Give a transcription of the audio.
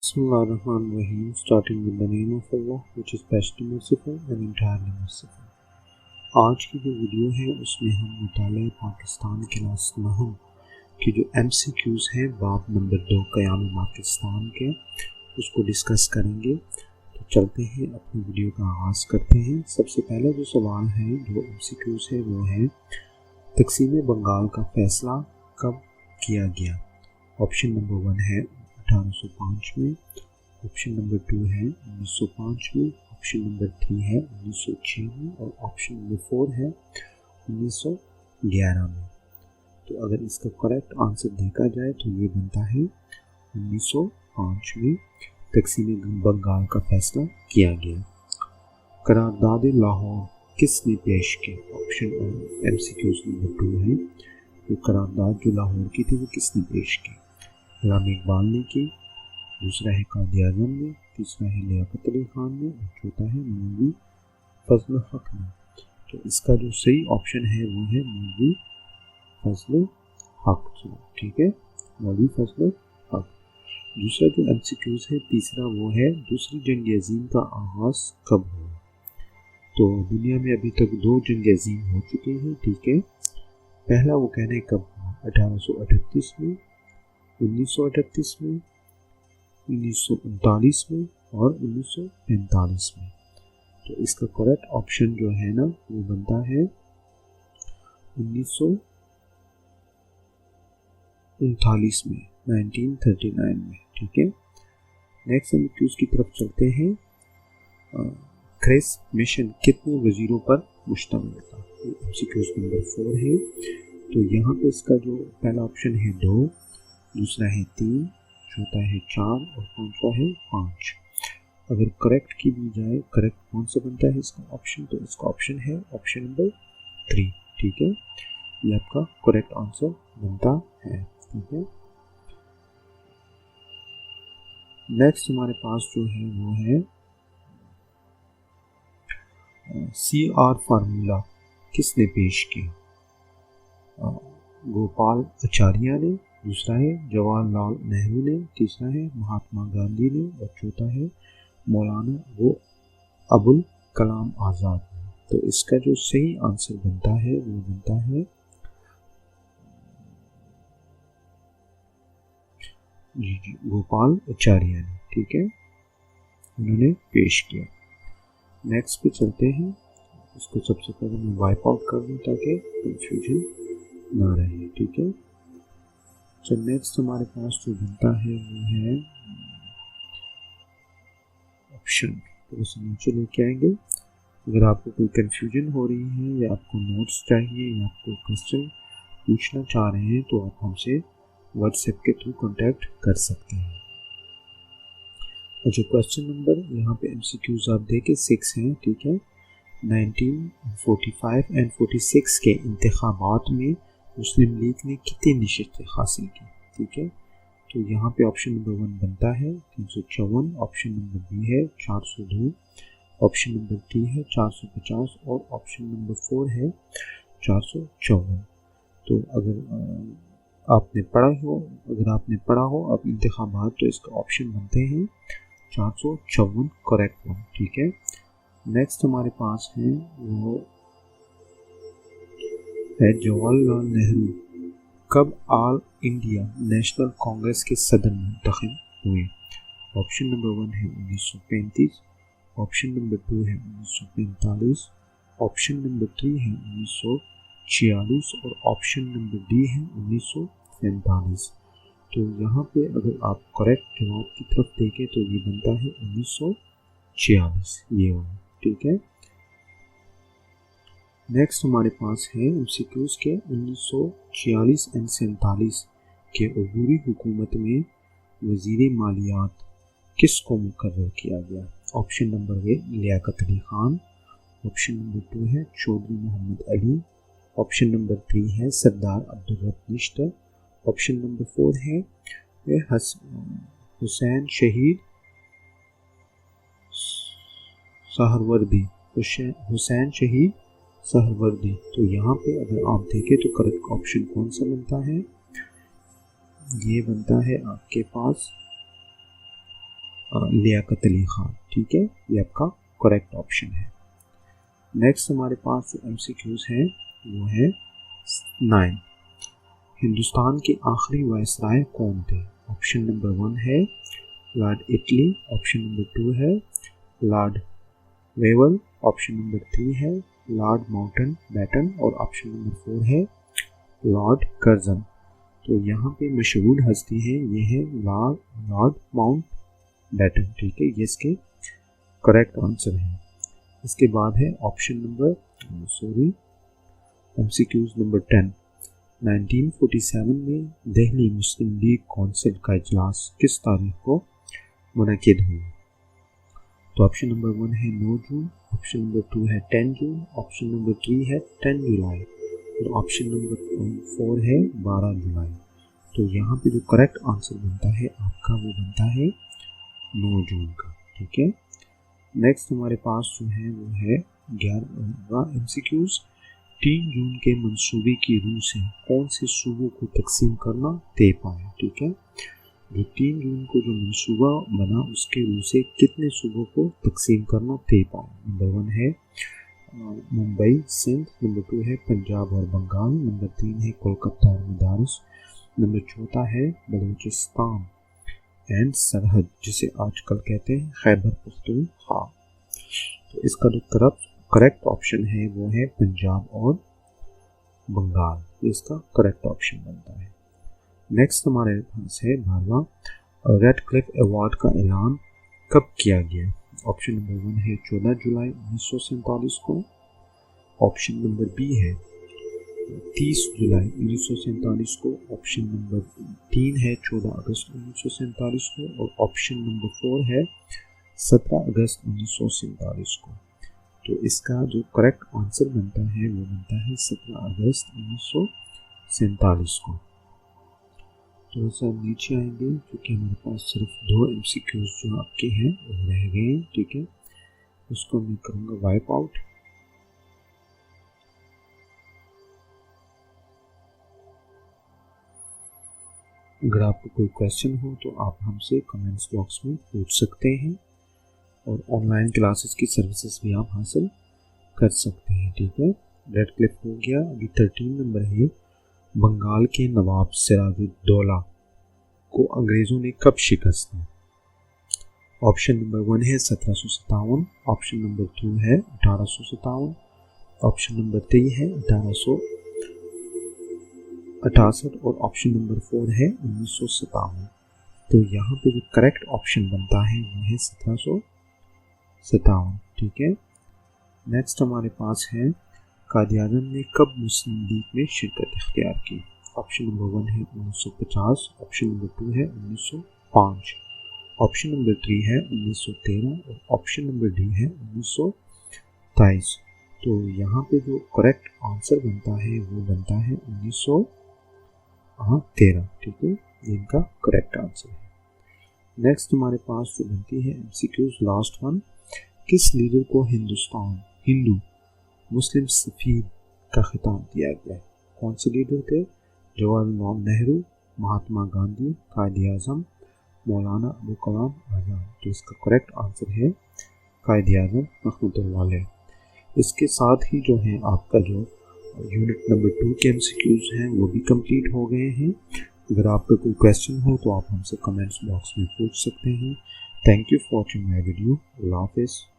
Bismillahirrahmanirrahim, starting with the name of Allah, which is best merciful and entirely merciful. आज की जो video है उसमें हम मुताले पाकिस्तान क्लास 9 की जो MCQs हैं बाब नंबर 2 क़याम पाकिस्तान के उसको डिस्कस करेंगे। तो चलते हैं अपनी वीडियो का आगाज़ करते हैं। सबसे पहला जो सवाल है जो MCQs है वो है तक़सीम बंगाल का फ़ैसला कब किया गया। ऑप्शन नंबर 1 है 1805 में, ऑप्शन नंबर 2 है 1905 में, ऑप्शन नंबर 3 है 1906 में और ऑप्शन नंबर 4 है 1911 में। तो अगर इसका करेक्ट आंसर देखा जाए तो ये बनता है 1905 में तक़सीम बंगाल का फैसला किया गया। करारदाद लाहौर किसने पेश की। ऑप्शन MCQs नंबर 2 है। ये करारदाद जो लाहौर की थी वो किसने पेश की। गुलाम इकबाल ने की, दूसरा है कायद आज़म ने, तीसरा है लियाकत अली खान ने और चौथा है मौलवी फजल हक ने। तो इसका जो सही ऑप्शन है वो है मौलवी फजल हक। ठीक है, मौलवी फजल हक। दूसरा जो MCQs है तीसरा वो है दूसरी जंग अज़ीम का आगाज़ कब हुआ। तो दुनिया में अभी तक 2 जंग अज़ीम हो चुके हैं। ठीक है, पहला वो कहना है कब हुआ, 1838 में, 1938 में, 1939 में और 1945 में। तो इसका करेक्ट ऑप्शन जो है ना वो बनता है 1939 में, 1939 में। ठीक है, नेक्स्ट MCQs की तरफ चलते हैं। क्रेस मिशन कितने वजीरों पर मुश्तमिल था। MCQs नंबर 4 है। तो यहाँ पे इसका जो पहला ऑप्शन है 2, दूसरा है 3, चौथा है 4 और पांचवा है 5। अगर करेक्ट की दी जाए, करेक्ट कौन सा बनता है इसका ऑप्शन, तो इसका ऑप्शन है ऑप्शन नंबर 3। ठीक है, ये आपका करेक्ट आंसर बनता है। ठीक है, नेक्स्ट हमारे पास जो है वो है CR फार्मूला किसने पेश किया। गोपाल आचार्य ने, दूसरा है जवाहरलाल नेहरू ने, तीसरा है महात्मा गांधी ने और चौथा है मौलाना वो अबुल कलाम आज़ाद ने। तो इसका जो सही आंसर बनता है वो बनता है गोपाल आचार्य ने। ठीक है, उन्होंने पेश किया। नेक्स्ट पे चलते हैं। इसको सबसे पहले मैं वाइप आउट कर दूँ ताकि कंफ्यूजन ना रहे। ठीक है, तो नेक्स्ट हमारे पास जो बनता है वो है ऑप्शन, तो उसे नीचे लेके आएंगे। अगर आपको कोई कंफ्यूजन हो रही है या आपको नोट्स चाहिए या आपको क्वेश्चन पूछना चाह रहे हैं तो आप हमसे व्हाट्सएप के थ्रू कांटेक्ट कर सकते हैं। और जो क्वेश्चन नंबर यहाँ पे MCQs आप देखें 6 हैं। ठीक है, 1945 एंड 46 के इंतखाबात में मुस्लिम लीग ने कितनी नशिस्तें हासिल की। ठीक है, तो यहाँ पे ऑप्शन नंबर 1 बनता है 354, ऑप्शन नंबर B है 402, ऑप्शन नंबर 3 है 450 और ऑप्शन नंबर 4 है 454। तो अगर आपने पढ़ा हो अब इंतखाबात तो इसका ऑप्शन बनते हैं 454 करेक्ट वन। ठीक है, नेक्स्ट हमारे पास है वो है जवाहरलाल नेहरू कब ऑल इंडिया नेशनल कांग्रेस के सदर मुंतखब हुए। ऑप्शन नंबर 1 है 1935, ऑप्शन नंबर 2 है 1945, ऑप्शन नंबर 3 है 1946 और ऑप्शन नंबर D है 1947। तो यहाँ पे अगर आप करेक्ट जवाब की तरफ देखें तो ये बनता है 1946, ये वाला। ठीक है, नेक्स्ट हमारे पास है MCQs के 1946 एंड 47 के अबूरी हुकूमत में वज़ीर मालियात किसको मुकर्रर किया गया। Option number 1 Liaquat Ali Khan, option number 2 है चौधरी मोहम्मद अली, ऑप्शन नंबर 3 है सरदार अब्दुल रब निश्तर, ऑप्शन नंबर 4 है हुसैन शहीद सहरवर्दी, हुसैन शहीद सहरवर्दी। तो यहाँ पे अगर आप देखें तो करेक्ट ऑप्शन कौन सा बनता है, ये बनता है आपके पास लियाकत अली खान। ठीक है, ये आपका करेक्ट ऑप्शन है। नेक्स्ट हमारे पास जो MCQs हैं वो है 9। हिंदुस्तान के आखिरी वायसराय कौन थे? ऑप्शन नंबर 1 है लॉर्ड इटली, ऑप्शन नंबर 2 है लॉर्ड वेवल, ऑप्शन नंबर 3 है लॉर्ड माउंटन बैटन और ऑप्शन नंबर 4 है लॉर्ड कर्जन। तो यहाँ पे मशहूर हस्ती है, ये है लॉर्ड माउंट बैटन। ठीक है, ये इसके करेक्ट आंसर है। इसके बाद है ऑप्शन नंबर MCQs नंबर 10। 1947 में दिल्ली मुस्लिम लीग कौंसिल का इजलास किस तारीख को मुनक़िद हुआ? तो ऑप्शन नंबर 1 है 9 जून, ऑप्शन नंबर 2 है 10 जून, ऑप्शन नंबर 3 है 10 जुलाई और ऑप्शन नंबर 4 है 12 जुलाई। तो यहाँ पे जो करेक्ट आंसर बनता है आपका वो बनता है 9 जून का। ठीक है, नेक्स्ट हमारे पास जो है वो है 11वां MCQs। 3 जून के मंसूबे की रूह से कौन से सूबों को तकसीम करना तय पाया? ठीक है, जो 3 जून को जो मंसूबा बना उसके रूह से कितने सूबों को तकसीम करना तय पाया? नंबर 1 है मुंबई सिंध, नंबर 2 है पंजाब और बंगाल, नंबर 3 है कोलकाता और मदारस, नंबर 4 है बलूचिस्तान एंड सरहद जिसे आजकल कहते हैं खैबर पख्तूनख्वा। तो इसका जो करेक्ट ऑप्शन है वो है पंजाब और बंगाल, इसका करेक्ट ऑप्शन बनता है। नेक्स्ट हमारे पास है 12वां रेडक्लिफ अवार्ड का ऐलान कब किया गया? ऑप्शन नंबर 1 है 14 जुलाई 1947 को, ऑप्शन नंबर बी है 30 जुलाई 1947 को, ऑप्शन नंबर 3 है 14 अगस्त 1947 को और ऑप्शन नंबर 4 है 17 अगस्त 1947 को। तो इसका जो करेक्ट आंसर बनता है वो बनता है 17 अगस्त 1947 को। तो सर नीचे आएंगे क्योंकि हमारे पास सिर्फ 2 MCQs जो आपके हैं वो रह गए हैं। ठीक है, उसको मैं करूँगा वाइप आउट। अगर आपको कोई क्वेश्चन हो तो आप हमसे कमेंट्स बॉक्स में पूछ सकते हैं और ऑनलाइन क्लासेस की सर्विसेज भी आप हासिल कर सकते हैं। ठीक है, रेडक्लिफ हो गया। अभी 13 नंबर है बंगाल के नवाब सिराजुद्दौला को अंग्रेज़ों ने कब शिकस्त दी? ऑप्शन नंबर 1 है 1757, ऑप्शन नंबर 2 है 1857, ऑप्शन नंबर 3 है 1868 और ऑप्शन नंबर 4 है 1957। तो यहाँ पे जो करेक्ट ऑप्शन बनता है वो है 1757। ठीक है, नेक्स्ट हमारे पास है कायद-ए-आज़म ने कब मुस्लिम लीग में शिरकत इख्तियार की? ऑप्शन नंबर 1 है 1950, ऑप्शन नंबर 2 है 1905, ऑप्शन नंबर 3 है 1913 और ऑप्शन नंबर डी है 1923। तो यहाँ पे जो करेक्ट आंसर बनता है वो बनता है 1913। ठीक है, ये इनका करेक्ट आंसर है। नेक्स्ट हमारे पास जो बनती है MCQs लास्ट वन। किस लीडर को हिंदू मुस्लिम सफ़ीर का खिताब दिया गया है? कौन से लीडर थे? जवाहरलाल नेहरू, महात्मा गांधी, कायद-ए-आज़म, मौलाना अबुल कलाम आज़ाद। तो इसका करेक्ट आंसर है कायद-ए-आज़म रहमतुल्लाह अलैह। इसके साथ ही जो है आपका जो यूनिट नंबर 2 के MCQs हैं वो भी कंप्लीट हो गए हैं। अगर आपका कोई क्वेश्चन हो तो आप हमसे कमेंट्स बॉक्स में पूछ सकते हैं। Thank you for watching my video. अल्लाह हाफ़िज़।